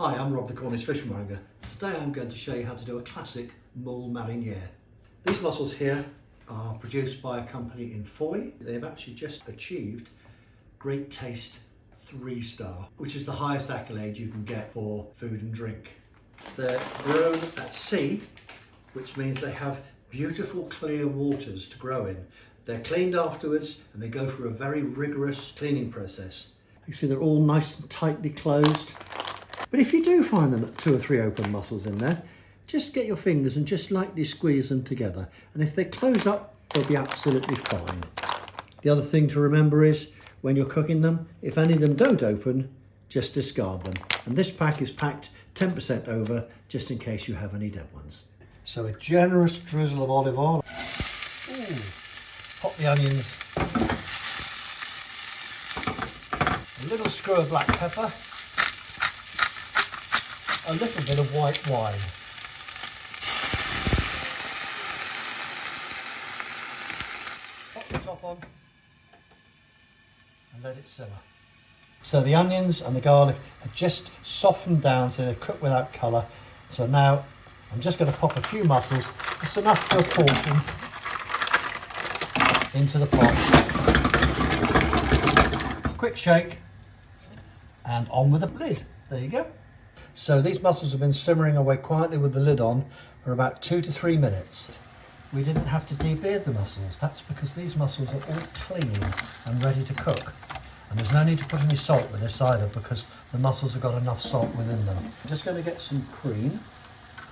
Hi, I'm Rob the Cornish Fishmonger. Today I'm going to show you how to do a classic moule mariniere. These mussels here are produced by a company in Foy. They've actually just achieved Great Taste 3-star, which is the highest accolade you can get for food and drink. They're grown at sea, which means they have beautiful clear waters to grow in. They're cleaned afterwards and they go through a very rigorous cleaning process. You see they're all nice and tightly closed. But if you do find them 2 or 3 open mussels in there, just get your fingers and just lightly squeeze them together. And if they close up, they'll be absolutely fine. The other thing to remember is when you're cooking them, if any of them don't open, just discard them. And this pack is packed 10% over, just in case you have any dead ones. So a generous drizzle of olive oil. Ooh. Pop the onions. A little screw of black pepper. A little bit of white wine. Pop the top on and let it simmer. So the onions and the garlic have just softened down, so they're cooked without colour. So now I'm just going to pop a few mussels, just enough for a portion, into the pot. Quick shake and on with the lid. There you go. So these mussels have been simmering away quietly with the lid on for about 2 to 3 minutes. We didn't have to debeard the mussels. That's because these mussels are all clean and ready to cook. And there's no need to put any salt with this either because the mussels have got enough salt within them. I'm just going to get some cream.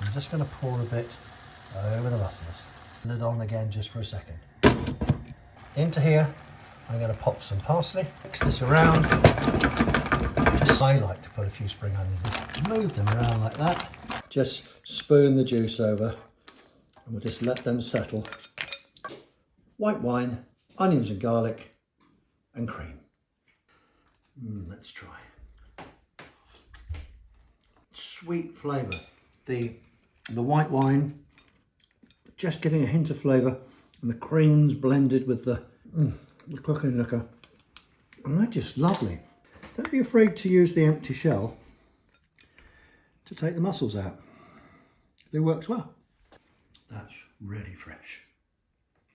I'm just going to pour a bit over the mussels. Lid on again just for a second. Into here, I'm going to pop some parsley. Mix this around. I like to put a few spring onions in. Move them around like that. Just spoon the juice over and we'll just let them settle. White wine, onions and garlic and cream. Let's try. Sweet flavour. The white wine, just getting a hint of flavour, and the cream's blended with the cooking liquor. And they're just lovely. Don't be afraid to use the empty shell to take the mussels out. It works well. That's really fresh.